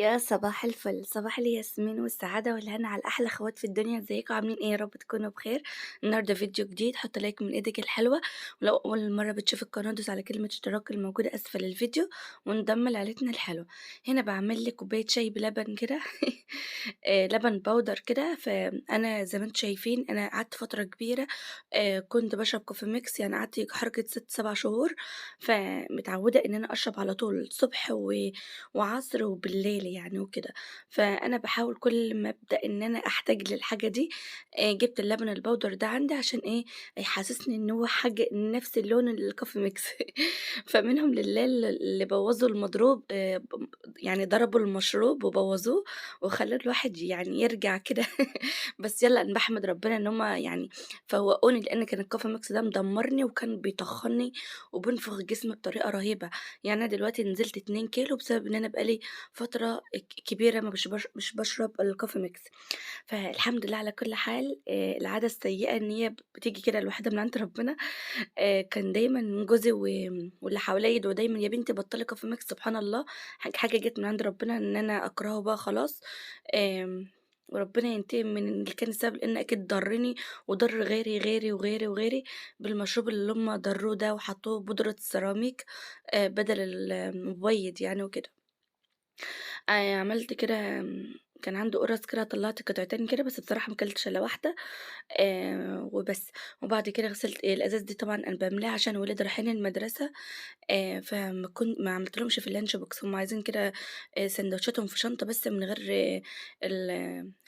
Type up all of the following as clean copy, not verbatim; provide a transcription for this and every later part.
يا صباح الفل، صباح الياسمين والسعادة والهنا على أحلى أخوات في الدنيا، ازيكم عاملين ايه؟ يا رب تكونوا بخير. النهارده فيديو جديد، حط لايك من ايدك الحلوة، ولو أول مرة بتشوف القناة دوس على كلمة اشتراك الموجودة أسفل الفيديو وانضم لعيلتنا الحلوة. هنا بعمل لك كوباية شاي بلبن كده لبن بودر كده. فأنا زي ما انتم شايفين أنا قعدت فترة كبيرة كنت بشرب كوفي ميكس، يعني قعدت يجي حركة 6 7 شهور، فمتعودة إن أنا أشرب على طول الصبح وعصر وبالليل يعني وكده. فأنا باحاول كل ما أبدأ إن أنا أحتاج للحاجة دي، جِبت اللبن البودر ده عندي عشان إيه، يحسسني إن هو حاجة نفس اللون الcoffee mix. فمنهم لله اللي بوّظوا المضروب، يعني ضربوا المشروب وبوّظوه وخلّوا الواحد يعني يرجع كده. بس يالّا أنا باحمد ربنا إن هُم يعني فوّقوني، لإن كان الcoffee mix ده مدمّرني وكان بيطخّني وبينفخ الجسم بطريقة رهيبة. يعني أنا دلوقتي نزلت 2 كيلو بسبب إن أنا بقى لي فترة كبيرة ما مش باشرب الcoffee mix. فالحمد لله على كل حال. العادة السيئة إن هي بتيجي كده لوحدها من عند ربنا. كان دايمًا جوزي واللي حواليّا يدعوا دايمًا: "يا بنتي بطّلي coffee mix." سبحان الله، حاجة جات من عند ربنا إن أنا أكرهه بقى خلاص. وربنا ينتقم من اللي كان السبب، لإن أكيد ضرّني وضر غيري بالمشروب اللي هُم ضروه ده وحطّوه بودرة سيراميك بدل المبيض يعني وكده. عملت كده، كان عندي قُرَص كده طلّعت قطعتين كده، بس بصراحة ما كلتش إلا واحدة وبس. وبعد كده غسلت الأزايز دي، طبعًا أنا باملاها عشان ولادي رايحين المدرسة. ما عملتلهمش في الlunch box، هُم عايزين كده ساندوتشاتهم في شنطة بس من غير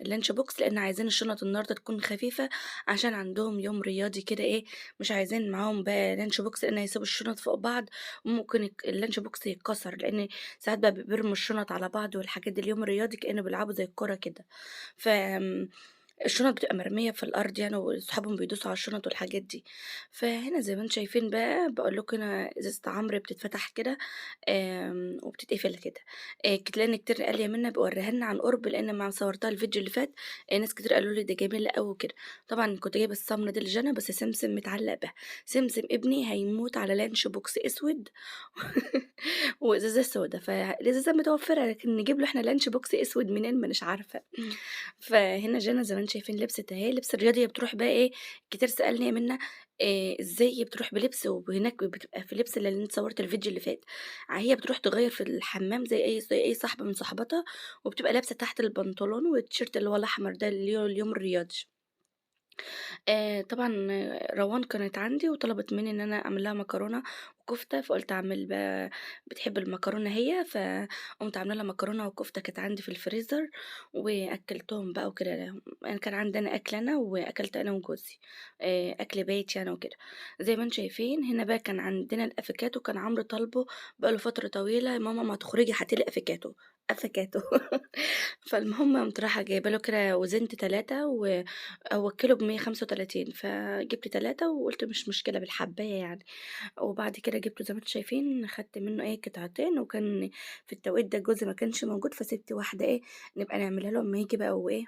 الlunch box، لإن عايزين الشنط النهارده تكون خفيفة عشان عندهم يوم رياضي كده إيه، مش عايزين معاهم بقى lunch box لإن هيسيبوا الشنط فوق بعض وممكن الlunch box يتكسر، لإن ساعات بقى بيرموا الشنط على بعض والحاجات دي، اليوم الرياضي كإنه بيلعبوا زي الكورة كده. ف الشنط بتبقى مرمية في الأرض يعني وأصحابهم بيدوسوا على الشنط والحاجات دي. فهنا زي ما أنتم شايفين بقى باقول لكم هنا إزازة عمرو بتتفتح كده وبتتقفل كده. لإن كتير قال لي: "يا منى بورّيها لنا عن قُرب." لإن أمّا صورتها الفيديو اللي فات ناس كتير قالوا لي: "دي جميلة أوي وكده." طبعًا كنت جايبة الصمنة دي لجَنى، بس سمسم متعلق بها. سمسم ابني هيموت على لانش بوكس أسود وإزازة سودا، فالإزازة متوفرة لكن نجيب له إحنا لانش بوكس أسود منين؟ مانيش عارفة. فهنا جانا زي ما أنتم شايفين لبست أهي، لبس الرياضي هي بتروح بقى إيه، كتير سألني: "يا منى إزاي بتروح بلبس وهناك بتبقى في لبس اللي أنتِ صورتِ الفيديو اللي فات." هي بتروح تغيّر في الحمام زي أي صاحبة من صاحباتها، وبتبقى لابسة تحت البنطلون والتيشيرت اللي هو الأحمر ده اللي هو اليوم الرياضي. طبعًا روان كانت عندي وطلبت منّي إن أنا أعمل لها مكرونة وكفتة، فقُلت أعمل بقى، بتحب المكرونة هي، فقُمت عاملة لها مكرونة وكفتة كانت عندي في الفريزر وأكّلتهم بقى وكده. أنا كان عندنا أكل أنا وأكلت أنا وجوزي، أكل بايت يعني وكده. زي ما أنتم شايفين هنا بقى كان عندنا الأفوكاتو، كان عمرو طالبه بقى له فترة طويلة: "ماما ما تخرجي هاتي لي أفوكاتو، أفوكاتو." فالمهم قُمت رايحة جايبة له كده وزنت 3 هو الكيلو ب135، فجِبت 3 وقُلت مش مشكلة بالحبّاية يعني. وبعد كده جِبته زي ما أنتم شايفين، خدت منّه إيه قطعتين، وكان في التوقيت ده جوزي ما كانش موجود، فسِبت واحدة إيه، نبقى نعملها له أمّا ييجي بقى وإيه،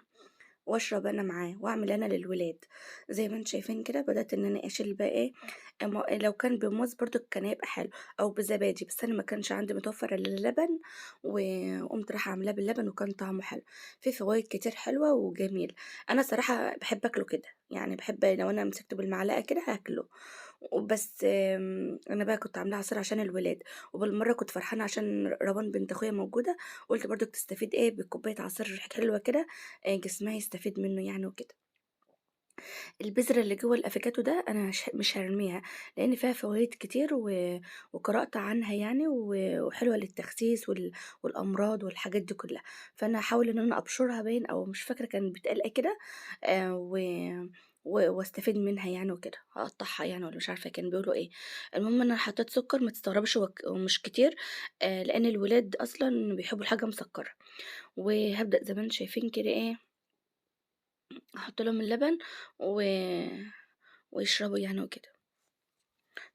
واشرب أنا معاه واعمل أنا للولاد. زي ما أنتم شايفين كده بدأت إن أنا أشيل بقى إيه، لو كان بموز برضه كان هيبقى حلو أو بزبادي، بس أنا ما كانش عندي متوفر إلا اللبن، وقُمت رايحة عاملاه باللبن وكان طعمه حلو. فيه فوايد كتير حلوة وجميل. أنا صراحة باحب آكله كده، يعني باحب لو أنا مسكته بالمعلقة كده هاكله. وبس أنا بقى كنت عاملاه عصير عشان الولاد، وبالمرّة كنت فرحانة عشان روان بنت أخويا موجودة، قُلت برضه تستفيد إيه بكوباية عصير حلوة كده، جسمها يستفيد منه يعني وكده. البذرة اللي جوّه الأفوكادو ده أنا مش هارميها، لإن فيها فوايد كتير وقرأت عنها يعني وحلوة للتخسيس والأمراض والحاجات دي كلّها. فأنا هاحاول إن أنا أبشرها باين أو مش فاكرة كان بيتقال إيه كده، و واستفيد منها يعني وكده، هاقطّعها يعني والّا مش عارفة كانوا بيقولوا إيه. المهم إن أنا حطيت سُكّر ما تستغربش هو ومش كتير، لإن الولاد أصلًا بيحبوا الحاجة مسكّرة. وهابدأ زي ما أنتم شايفين كده إيه، أحط لهم اللبن و ويشربوا يعني وكده.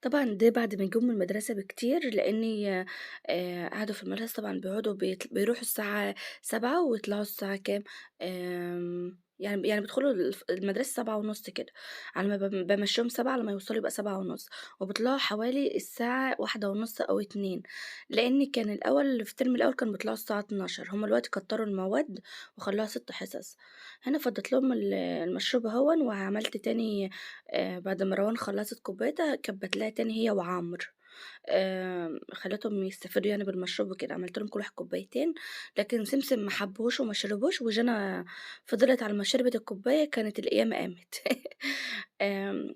طبعًا ده بعد ما يجوا من المدرسة بكتير، لإني قعدوا في المدرسة طبعًا بيقعدوا بيروحوا الساعة 07:00 ويطلعوا الساعة كام؟ يعني بيدخلوا المدرسة 07:30 كده، على ما بامشّيهم 07:00 على ما يوصلوا يبقى 07:30 وبيطلعوا حوالي الساعة 13:30 أو 14:00 لإن كان الأول في الترم الأول كانوا بيطلعوا الساعة 12:00 هُم دلوقتي كتّروا المواد وخلّوها 6 حصص. هنا فضّيت لهم المشروب أهوًا وعملت تاني بعد ما روان خلّصت كوبايتها كبّيت لها تاني هي وعمرو. خلّيتهم يستفيدوا يعني بالمشروب وكده، عملت لهم كل واحد كوبايتين، لكن سمسم ما حبّهوش وما شربوش، وجانا فضلت على ما شربت الكوباية كانت القيامة قامت.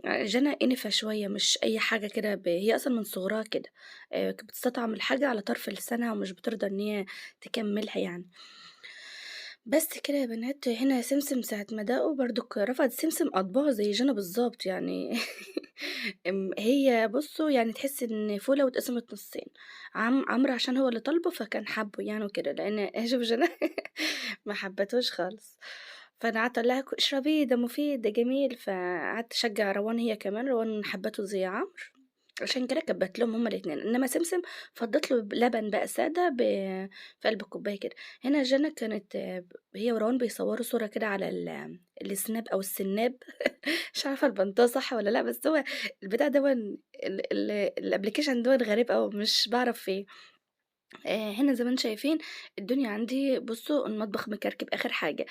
جانا أنفة شوية مش أي حاجة كده هي أصلًا من صغرها كده، كانت بتستطعم الحاجة على طرف لسانها ومش بترضى إن هي تكمّلها يعني. بس كده يا بنات، هنا سمسم ساعة ما داقوا برضُك رفض سمسم أطباع زي جانا بالضبط، يعني هي بُصّوا يعني تحسّي إن فولة واتقسمت نُصّين، عمرو عشان هو اللي طالبه فكان حابّه يعني وكده، لإن شوف جانا ما حبّتهوش خالص، فأنا قعدت أقول لها اشربيه ده مفيد، ده جميل، فقعدت أشجّع روان هي كمان، روان حبّته زي عمرو. عشان كده كبّيت لهم هُم الاتنين، إنّما سمسم فضّيت له لبن بقى سادة في قلب الكوباية كده. هنا جانا كانت هي وروان بيصوّروا صورة كده على السناب أو السناب مش عارفة البنطوها صح والّا لأ، بس هو البتاع دوًّا الapplication دوًّا غريب أوي مش باعرف فيه. هنا زي ما أنتم شايفين الدنيا عندي بُصّوا المطبخ مكركب آخر حاجة،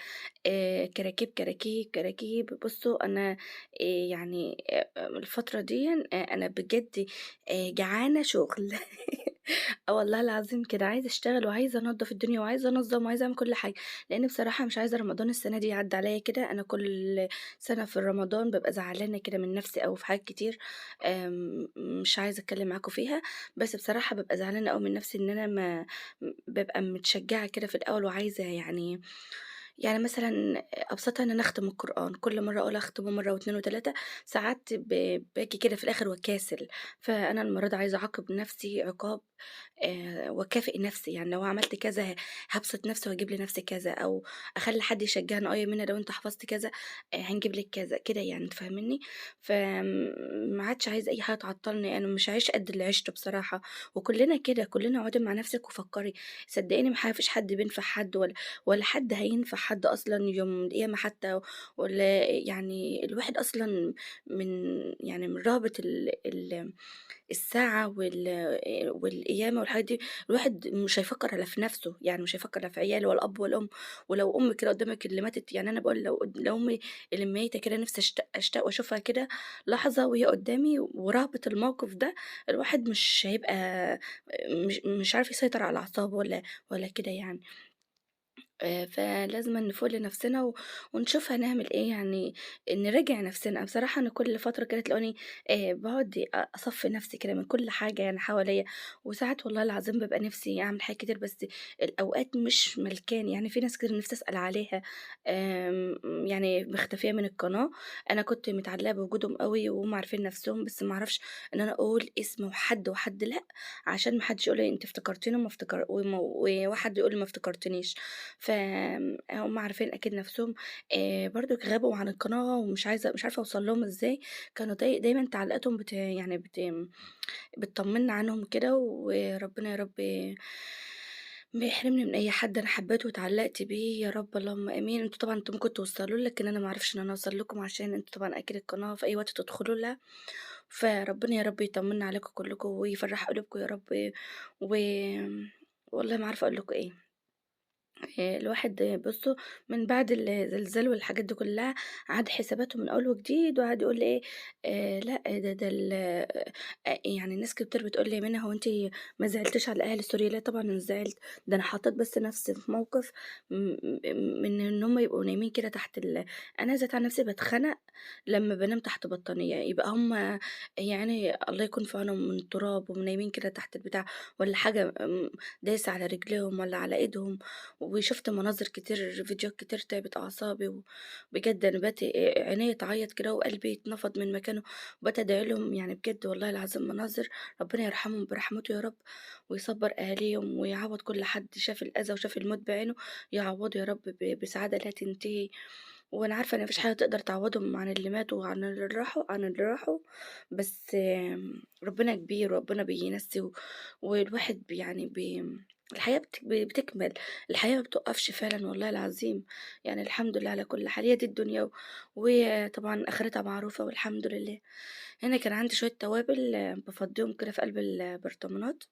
كراكيب، كراكيب، كراكيب، بُصّوا أنا يعني الفترة ديًّا أنا بجد جعانة شغل. آه والله العظيم كده عايزة أشتغل وعايزة أنضّف الدنيا وعايزة أنظّم وعايزة أعمل كل حاجة، لإن بصراحة مش عايزة رمضان السنة دي يعدّي عليّا كده، أنا كل سنة في رمضان بابقى زعلانة كده من نَفْسي أوي في حاجات كتير مش عايزة أتكلّم معاكم فيها، بس بصراحة بابقى زعلانة أوي من نَفْسي إن أنا ما بابقى متشجّعة كده في الأول وعايزة يعني مثلًا أبسطها إن أنا أختم القرآن، كل مرّة أقول أختمه مرّة و2 و3 ساعات باجي كده في الآخر واكاسل، فأنا المرّة دي عايزة أعاقب نَفْسي عقاب واكافئ نَفْسي، يعني لو عملت كذا هابسط نَفْسي وأجيب لنَفْسي كذا، أو أخلّي حد يشجعني يا منى لو أنتِ حفظتِ كذا هنجيب لِك كذا، كده يعني أنتِ فاهمينّي؟ ما عادش عايزة أي حاجة تعطّلني، أنا مش هاعيش قد اللي عِشته بصراحة، وكُلّنا كده، كُلّنا اقعدي مع نَفْسِك وفكّري، صدّقيني ما فيش حد بينفع حد ولا حد هينفع حد أصلًا يوم القيامة حتى، ولا يعني الواحد أصلًا من يعني من رهبة الساعة والقيامة والحاجات دي، الواحد مش هيفكّر إلا في نَفْسه، يعني مش هيفكّر لا في عياله ولا الأب ولا الأم، ولو أم كده قدّامِك اللي ماتت يعني أنا باقول لو أمي اللي ميتة كده نِفْسي أشتاق وأشوفها كده لحظة وهي قدّامي ورهبة الموقف ده، الواحد مش هيبقى مش عارف يسيطر على أعصابه ولا كده يعني. فلازمًا نفوق لنفسنا ونشوف هنعمل إيه، يعني نراجع نفسنا. بصراحة أنا كل فترة كده تلاقوني باقعد أصفّي نفسي كده من كل حاجة يعني حواليّا، وساعات والله العظيم بابقى نفسي أعمل حاجات كتير بس الأوقات مش ملكاني، يعني في ناس كتير نفسي أسأل عليها يعني مختفية من القناة، أنا كنت متعلقة بوجودهم أوي وهُم عارفين نفسهم، بس ما أعرفش إن أنا أقول اسم وحد لأ، عشان ما حدش يقول لي أنتِ افتكرتيني وما افتكر وحد يقول لي ما افتكرتنيش. هُم عارفين أكيد نَفْسهم برضُك غابوا عن القناة مش عارفة أوصل لهم إزاي، كانوا دايمًا تعليقاتهم يعني بتطمّني عنهم كده، وربنا يا رب ما يحرمني من أي حد أنا حبيته واتعلقت بيه يا رب اللهم آمين. أنتم ممكن توصلوا لي، لكن أنا ما أعرفش إن أنا أوصل لكم عشان أنتم طبعًا أكيد القناة في أي وقت تدخلوا لها، فربنا يا رب يطمّنا عليكم كلّكم ويفرّح قلوبكم يا رب، و والله ما عارفة أقول لكم إيه. الواحد بُصّوا من بعد الزلزال والحاجات دي كلّها عاد حساباته من أول وجديد وقعد يقول لي إيه، لأ ده يعني ناس كتير بتقول لي: "يا منى هو أنتِ ما زعلتيش على أهل سوريا؟" "لأ طبعًا أنا زعلت، ده أنا حطيت بس نفسي في موقف من إن هُم يبقوا نايمين كده تحت أنا ذات عن نفسي باتخنق لمّا بانام تحت بطانية، يبقى هُم يعني الله يكون في عونهم من التراب ونايمين كده تحت البتاع والّا حاجة دايسة على رجليهم والّا على إيدهم." وشُفت مناظر كتير، فيديوهات كتير تعبت أعصابي، وبجد أنا بقيت عينيّا تعيّط كده وقلبي يتنفض من مكانه، وبقيت أدعي لهم يعني بجد والله العظيم مناظر ربنا يرحمهم برحمته يا رب، ويصبّر أهاليهم ويعوّض كل حد شاف الأذى وشاف الموت بعينه، يعوّضه يا رب بسعادة لا تنتهي، وأنا عارفة إن ما فيش حاجة تقدر تعوّضهم عن اللي ماتوا وعن اللي راحوا، بس ربنا كبير وربنا بينسّي والواحد يعني الحياة بتكمل، الحياة ما بتوقفش فعلًا والله العظيم، يعني الحمد لله على كل حال، هي دي الدنيا وهي طبعًا آخرتها معروفة والحمد لله. هنا كان عندي شوية توابل بافضّيهم كده في قلب البرطمانات.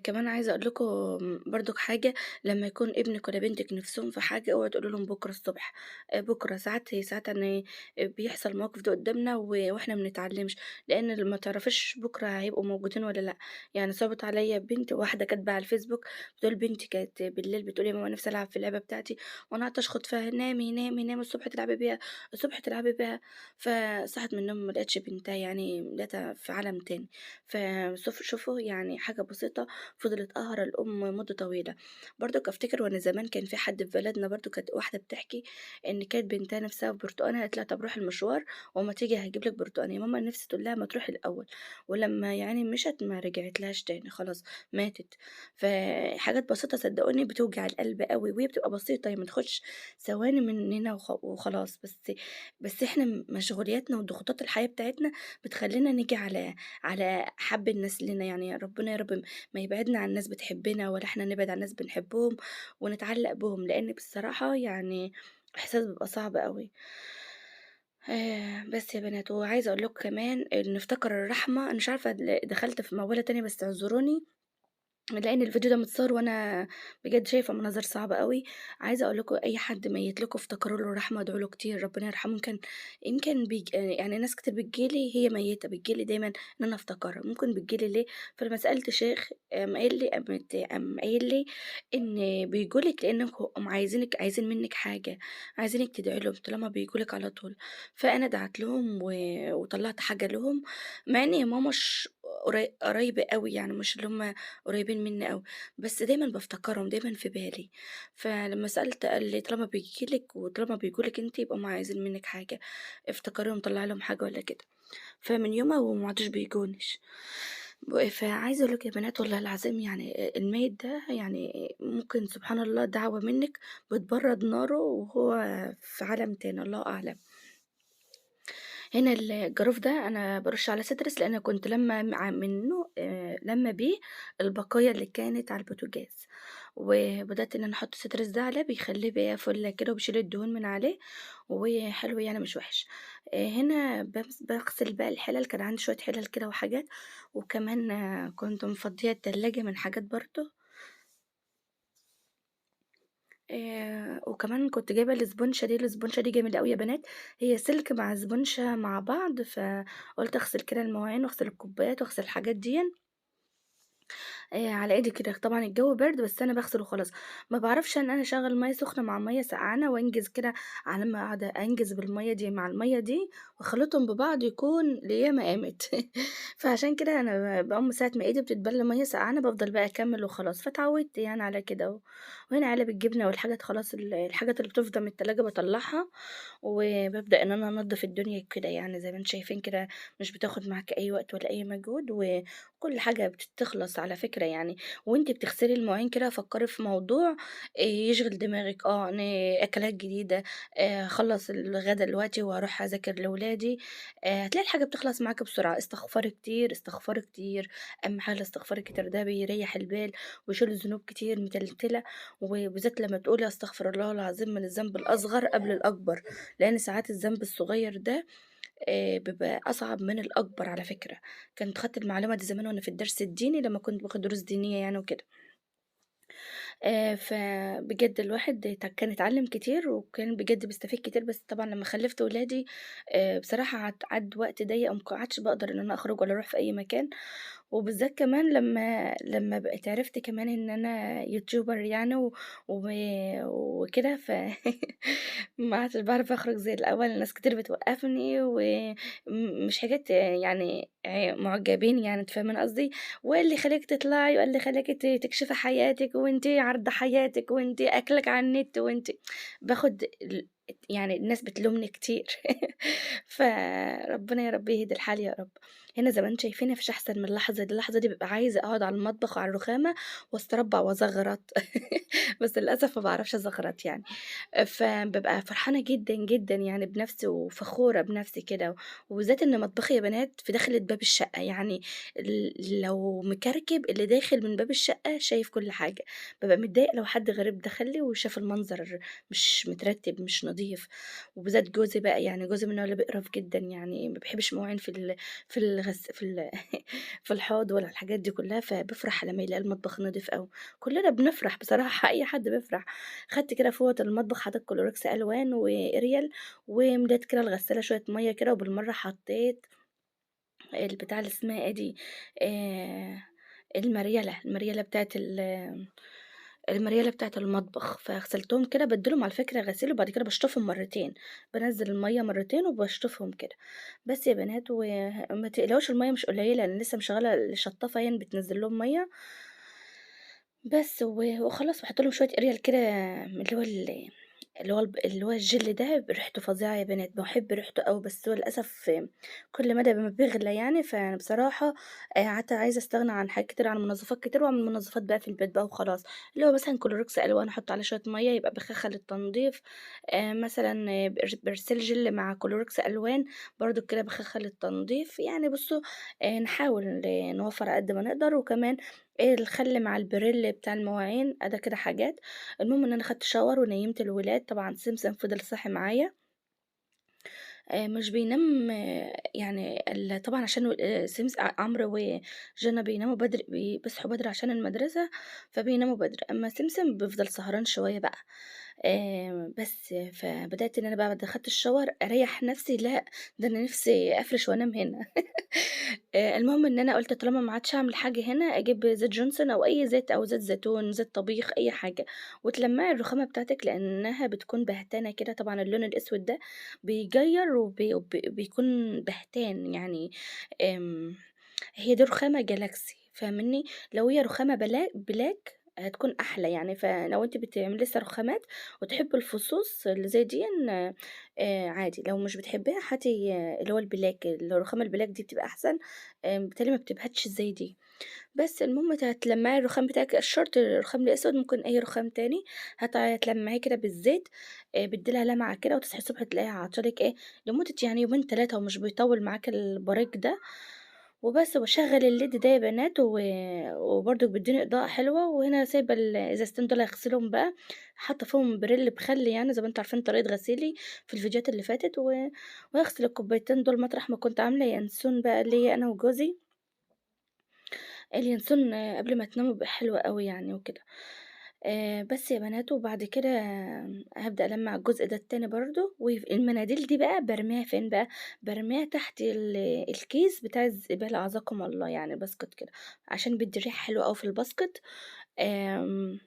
كمان عايزة أقول لكم برضك حاجة، لمّا يكون ابنِك والّا بنتِك نِفْسهم في حاجة اوعوا تقولوا لهم بُكرة الصبح، بُكرة ساعات إن بيحصل المواقف دي قدّامنا وإحنا ما بنتعلمش، لإن ما تعرفيش بُكرة هيبقوا موجودين والّا لأ. يعني صعبت عليَّ بنت واحدة كاتبة على الفيسبوك بتقول بنتي كانت بالليل بتقول: "يا ماما نِفْسي ألعب في اللعبة بتاعتي وأنا قعدت أشخط فيها نامي، نامي، نامي الصبح تلعبي بيها، الصبح تلعبي بيها." فصحت من النوم ما لقتش بنتها يعني لقيتها في عالم تاني. شوفوا يعني حاجة بسيطة فضلت قاهرة الأم مدة طويلة. برضك أفتكر وأنا زمان كان في حد في بلدنا برضه كانت واحدة بتحكي إن كانت بنتها نفسها في برتقانة قالت لها طب روحي المشوار وأما تيجي هاجيب لك برتقانة، يا ماما نفسي تقول لها ما تروحي الأول، ولما يعني مشت ما رجعت لهاش تاني خلاص ماتت. فحاجات بسيطة صدقوني بتوجع القلب قوي وهي بتبقى بسيطة هي ما تاخدش ثواني مننا وخلاص. بس احنا مشغولياتنا وضغوطات الحياة بتاعتنا بتخلينا نيجي على حب الناس لنا، يعني ربنا يا رب ما يبعدنا عن ناس بتحبنا ولا إحنا نبعد عن ناس بنحبهم ونتعلق بهم، لإن بصراحة يعني إحساس بيبقى صعب أوي. بس يا بنات وعايزة أقول لكم كمان إن افتكر الرحمة، أنا مش عارفة دخلت في موال تاني بس اعذروني، لإن الفيديو ده متصور وأنا بجد شايفة مناظر صعبة أوي. عايزة أقول لكم أي حد ميّت لكم افتكروا له رحمة، ادعوا له كتير ربنا يرحمه. يمكن يعني ناس كتير بتيجي لي هي ميّتة، بتيجي لي دايمًا إن أنا أفتكرها، ممكن بتيجي لي ليه؟ فلمّا سألت شيخ قام قايل لي إن بييجوا لِك لإنهم عايزين منِّك حاجة، عايزينِك تدعي لهم طالما بييجوا لِك على طول. فأنا دعيت لهم وطلّعت حاجة لهم، مع إن هي ماما مش قرايبي أوي يعني مش اللي هُم قريبين مني أوي، بس دايمًا بافتكرهم، دايمًا في بالي. فلمّا سألت قال لي: "طالما بييجي لِك وطالما بييجوا لِك أنتِ يبقى هُم عايزين منِّك حاجة، افتكريهم طلّعي لهم حاجة والّا كده." فمن يومها وما عادوش بيجونيش. فعايزة أقول لكم يا بنات والله العظيم يعني الميت ده يعني ممكن سبحان الله دعوة منِّك بتبرّد ناره وهو في عالم تاني الله أعلم. هنا الجاروف ده أنا بارُش عليه سيترس لإن كنت لامّة منّه لامّة بيه البقايا اللي كانت على البوتاجاز، وبدأت إن أنا أحُط سيترس ده عليه بيخلّيه بقى فُلّة كده وبيشيل الدهون من عليه وحلو يعني مش وِحِش. هنا باغسل بقى الحِلَل، كان عندي شوية حِلَل كده وحاجات، وكمان كنت مفضية التلاجة من حاجات برضه. وكمان كنت جايبة الإسبونشة دي جميلة أوي يا بنات، هي سلك مع إسبونشة مع بعض، فقُلت أغسل كده المواعين وأغسل الكوبايات وأغسل الحاجات ديًّا. على إيدي كده، طبعًا الجو برد بس أنا باغسل وخلاص، ما باعرفش إن أنا أشغّل مَيّة سخنة مع مَيّة سقعانة وأنجز كده على ما قاعدة أنجز بالمَيّة دي مع المَيّة دي وأخلطهم ببعض يكون القيامة قامت. فعشان كده أنا باقوم ساعة ما إيدي بتتبل مَيّة سقعانة بافضل بقى أكمّل وخلاص، فاتعودت يعني على كده وهنا علب الجبنة والحاجات خلاص الحاجات اللي بتفضل من التلاجة باطلّعها، وبابدأ إن أنا أنضّف الدنيا كده يعني زي ما أنتم شايفين كده مش بتاخد معاكِ أي وقت ولا أي مجهود وكل حاجة بتخلص على فكرة يعني. وأنتِ بتغسلي المواعين كده فكّري في موضوع يشغل دماغِك إن أكلات جديدة، هاخلّص الغدا دلوقتي وهاروح أذاكر لولادي، هتلاقي الحاجة بتخلص معاكِ بسرعة. استغفري كتير، استغفري كتير، أهم حاجة الاستغفار الكتير ده بيريّح البال ويشيل ذنوب كتير متلتلة، وبالذات لمّا تقولي أستغفر الله العظيم من الذنب الأصغر قبل الأكبر، لإن ساعات الذنب الصغير ده بيبقى أصعب من الأكبر على فكرة. كنت خدت المعلومة دي زمان وأنا في الدرس الديني لمّا كنت باخد دروس دينية يعني وكده. فبجد الواحد كان اتعلّم كتير وكان بجد بيستفيد كتير، بس طبعًا لمّا خلّفت ولادي بصراحة عدّى وقت ضيّق وما عادش باقدر إن أنا أخرج ولا أروح في أي مكان، وبالذات كمان لمّا بقيت عرفت كمان إن أنا يوتيوبر يعني و وكده ما عدتش باعرف أخرج زي الأول، ناس كتير بتوقّفني مش حاجات يعني معجبين يعني أنتِ فاهمين قصدي، وإيه اللي يخلّيكِ تطلعي، وإيه اللي يخلّاكِ تكشفي حياتِك، وأنتِ عارضة حياتِك، وأنتِ أكلِك على النت، باخد يعني الناس بتلومني كتير. فربنا يا رب يهدي الحال يا رب. هنا زي ما أنتم شايفين ما فيش أحسن من اللحظة دي، اللحظة دي بابقى عايزة أقعد على المطبخ وعلى الرخامة واستربع وأزغرط. بس للأسف ما باعرفش أزغرط يعني. فبابقى فرحانة جدًا، جدًا يعني بنفسي وفخورة بنفسي كده، وبالذات إن مطبخي يا بنات في داخلة باب الشقة، يعني لو مكركب اللي داخل من باب الشقة شايف كل حاجة، بابقى متضايقة لو حد غريب دخل لي وشاف المنظر مش مترتب، مش نضيف، وبالذات جوزي بقى، يعني جوزي من النوع اللي بيقرف جدًا، يعني ما بيحبش المواعين في الغس في ال في الحوض ولا الحاجات دي كلها، فبيفرح لمّا يلاقي المطبخ نضيف أوي. كلنا بنفرح بصراحة أي حد بيفرح. خدت كده فوطة المطبخ حطيت كلوركس ألوان وإريال ومليت كده الغسالة شوية مَيّة كده وبالمرّة حطيت البتاعة اللي اسمها إيه دي، آآ المريالة بتاعة المريالة بتاعة المطبخ، فغسلتهم كده بادّي لهم على فكرة غسيل وبعد كده باشطفهم مرّتين، بانزّل المَيّة مرّتين وباشطفهم كده. بس يا بنات وما تقلقوش المَيّة مش قليلة، أنا لسه مشغّلة الشطافة أهي بتنزّل لهم مَيّة بس وخلاص باحط لهم شوية Ariel كده من اللي هو الجل ده ريحته فظيعة يا بنات، باحب ريحته أوي، بس هو للأسف كل مدى ما بيغلى يعني، فأنا بصراحة قعدت عايزة أستغنى عن حاجات كتير، عن منظفات كتير، وأعمل منظفات بقى في البيت بقى وخلاص، اللي هو مثلًا كلوركس ألوان أحط عليه شوية مَيّة يبقى بخاخة للتنضيف، مثلًا برسيل جل مع كلوركس ألوان برضه كده بخاخة للتنضيف، يعني بُصّوا نحاول نوفّر على قد ما نقدر، وكمان الخل مع البريل بتاع المواعين، أدا كده حاجات. المهم إن أنا خدت shower ونيّمت الولاد، طبعًا سمسم فضل صاحي معايا، مش بينام يعني طبعًا عشان عمرو وجنى بيناموا بدري بيصحوا بدري عشان المدرسة، فبيناموا بدري، أمّا سمسم بيفضل سهران شوية بقى. بس فبدأت إن أنا بقى بعد ما خدت الشاور أريّح نفسي، لأ ده أنا نفسي أفرش وأنام هنا. المهم إن أنا قُلت طالما ما عادش هاعمل حاجة هنا، أجيب زيت جونسون أو أي زيت أو زيت زيتون، زيت طبيخ، أي حاجة، وتلمّعي الرخامة بتاعتِك لإنها بتكون بهتانة كده، طبعًا اللون الأسود ده بيجيّر بيكون بهتان يعني. آمم، هي دي رخامة جالاكسي فاهماني؟ لو هي رخامة بلاك هتكون أحلى يعني، فلو أنتِ بتعملي لسه رخامات وتحبّي الفصوص اللي زي ديًّا عادي، لو مش بتحبّيها هاتي اللي هو البلاك، الرخامة البلاك دي بتبقى أحسن، بيتهيأ لي ما بتبهتش زي دي. بس المهم هتلمّعي الرخام بتاعِك مش شرط الرخام الأسود، ممكن أي رخام تاني، هتلمّعيه كده بالزيت، بيدّي لها لمعة كده وتصحي الصبح تلاقيها عاطية لِك إيه، لمدة يعني يومين 3 ومش بيطوّل معاكِ البريق ده، وبس وباشغّل الليد ده يا بنات وبرضه بيدّيني إضاءة حلوة، وهنا سايبة الإزازتين دول هاغسلهم بقى، حاطة فيهم بريل بخل يعني زي ما أنتم عارفين طريقة غسيلي في الفيديوهات اللي فاتت، وهاغسل الكوبايتين دول مطرح ما كنت عاملة ينسون بقى ليّا أنا وجوزي. اليانسون قبل ما تناموا بيبقى حلو أوي يعني وكده. بس يا بنات وبعد كده هابدأ ألمّع الجزء ده التاني برضه، والمناديل دي بقى بارميها فين بقى، بارميها تحت الكيس بتاع الزبالة أعزكم الله يعني الباسكت كده، عشان بيدّي ريحة حلوة أوي في الباسكت. آمم،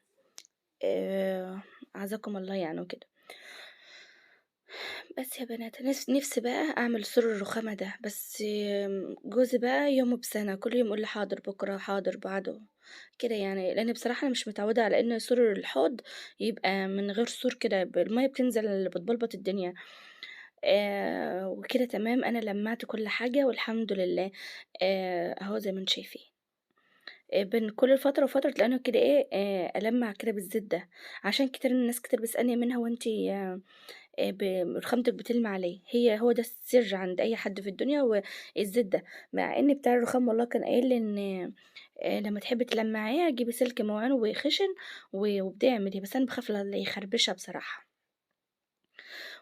أعزكم الله يعني وكده. بس يا بنات نفسي بقى أعمل سور الرخامة ده، بس جوزي بقى يومه بسنة، كل يوم يقول لي حاضر بكرة، حاضر بعده، كده يعني، لإن بصراحة أنا مش متعودة على إن سور الحوض يبقى من غير سور كده، المَيّة بتنزل بتبلبط الدنيا. وكده تمام، أنا لمّعت كل حاجة والحمد لله. أهو زي ما أنتم شايفين. بين كل فترة وفترة تلاقيني كده إيه، ألمّع كده بالزيت ده، عشان كتير ناس كتير بتسألني منها هو أنتِ ب رخامتِك بتلمع ليه؟ هو ده السر عند أي حد في الدنيا هو الزيت ده، مع إن بتاع الرخام والله كان قايل لي إن لمّا تحبي تلمّعيها جيبي سلك معين وخشن وابدئي اعمليه، بس أنا باخاف لا يخربشها بصراحة.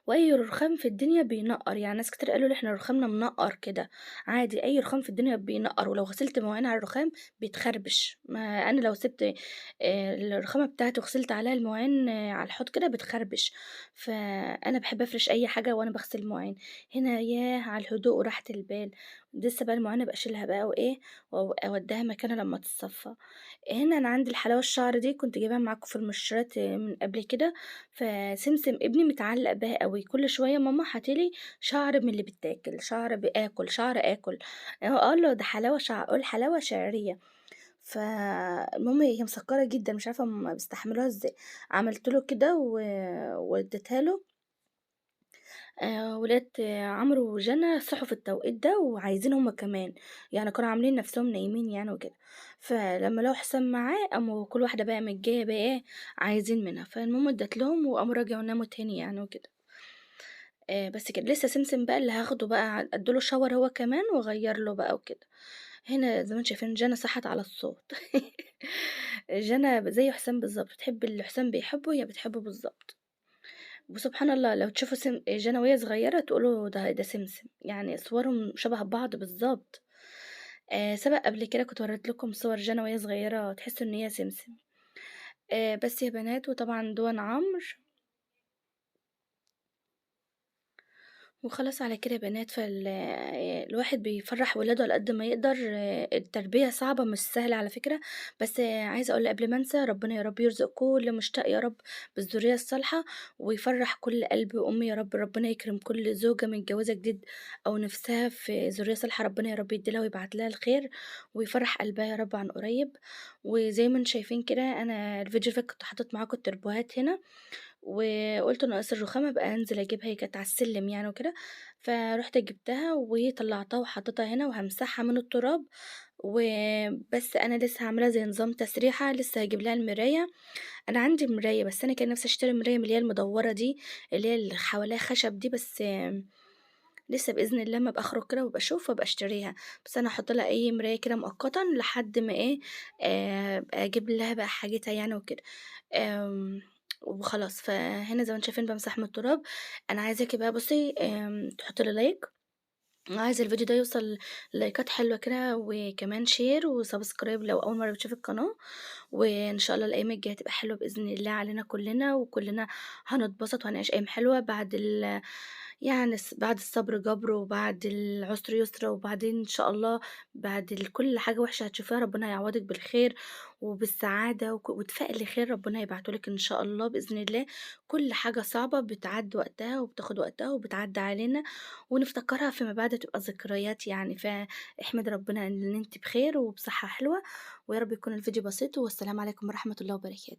وأي رخام في الدنيا بينقّر، يعني ناس كتير قالوا لي إحنا رخامنا منقّر كده، عادي أي رخام في الدنيا بينقّر، ولو غسلت مواعين على الرخام بيتخربش، ما أنا لو سِبت الرخامة بتاعتي وغسلت عليها المواعين على الحوض كده بتخربش، فأنا باحب أفرش أي حاجة وأنا باغسل المواعين. هنا ياه على الهدوء وراحة البال، لسه بقى المواعين أبقى أشيلها بقى وإيه أودّيها مكانها لمّا تتصفى. هنا أنا عندي الحلاوة الشعر دي كنت جايباها معاكم في المشتريات من قبل كده، فسمسم ابني متعلق بيها أوي، كل شوية ماما هاتي لي شعر من اللي بيتاكل، شعر شعر آكل، أقول له ده حلاوة أقول حلاوة شعرية. فالمهم هي مسكّرة جدًا مش عارفة هُم بيستحملوها إزاي، عملت له كده واديتها له. ولاد عمرو وجنى صحوا في التوقيت ده وعايزين هُم كمان، يعني كانوا عاملين نَفْسهم نايمين يعني وكده، فلمّا لقوا حسام معاه قاموا كل واحدة بقى قامت جاية بقى إيه عايزين منها، فالمهم ادّت لهم وقاموا رجعوا ناموا تاني يعني وكده. بس كده، لسه سمسم بقى اللي هاخده بقى أدّي له shower هو كمان وأغيّر له بقى وكده. هنا زي ما أنتم شايفين جانا صحت على الصوت. جانا زي حسام بالضبط، بتحب اللي حسام بيحبه هي بتحبه بالضبط. وسبحان الله لو تشوفوا جانا وهي صغيرة تقولوا ده سمسم، يعني صورهم شبه بعض بالضبط. سبق قبل كده كنت ورّيت لكم صور جانا وهي صغيرة تحسّوا إن هي سمسم. بس يا بنات وطبعًا دُوَن عمرو وخلاص على كده يا بنات الواحد بيفرّح ولاده على قد ما يقدر، التربية صعبة مش سهلة على فكرة، بس عايزة أقول قبل ما أنسى ربنا يا رب يرزق كل مشتاق يا رب بالذرية الصالحة، ويفرّح كل قلب أم يا رب، ربنا يكرم كل زوجة متجوزة جديد أو نفسها في ذرية صالحة، ربنا يا رب يدّي لها ويبعت لها الخير، ويفرّح قلبها يا رب عن قريب. وزي ما أنتم شايفين كده أنا الفيديو اللي فات كنت حاطط معاكم التربوهات هنا، وقُلت ناقص الرخامة أبقى أنزل أجيبها، هي كانت على السلم يعني وكده، فرُحت جبتها وطلّعتها وحطيتها هنا وهامسحها من التراب، وبس أنا لسه هاعملها زي نظام تسريحة، لسه هاجيب لها المراية. أنا عندي مراية بس أنا كان نفسي أشتري مراية من اللي هي المدوّرة دي، اللي هي اللي حواليها خشب دي، بس لسه بإذن الله أمّا أبقى أخرج كده وأبقى أشوف وأبقى أشتريها، بس أنا هاحط لها أي مراية كده مؤقتًا لحد ما إيه، أجيب لها بقى حاجتها يعني وكده. وخلاص، فهنا زي ما أنتم شايفين بامسح من التراب. أنا عايزاكِ بقى بُصّي تحطّي لي لايك، وعايزة الفيديو ده يوصل لايكات حلوة كده وكمان شير وسبسكرايب لو أول مرّة بتشوفي القناة، وإن شاء الله الأيام الجاية هتبقى حلوة بإذن الله علينا كلّنا، وكلّنا هنتبسط وهنعيش أيام حلوة بعد يعني بعد الصبر جبر وبعد العسر يسر، وبعدين إن شاء الله بعد كل حاجة وحشة هتشوفيها ربنا هيعوضِك بالخير وبالسعادة وتفائلي خير ربنا هيبعته لِك إن شاء الله بإذن الله. كل حاجة صعبة بتعدّي وقتها وبتاخد وقتها وبتعدّي علينا ونفتكرها فيما بعد تبقى ذكريات يعني، فاحمدي ربنا إن أنتِ بخير وبصحة حلوة، ويا رب يكون الفيديو بسيط والسلام عليكم ورحمة الله وبركاته.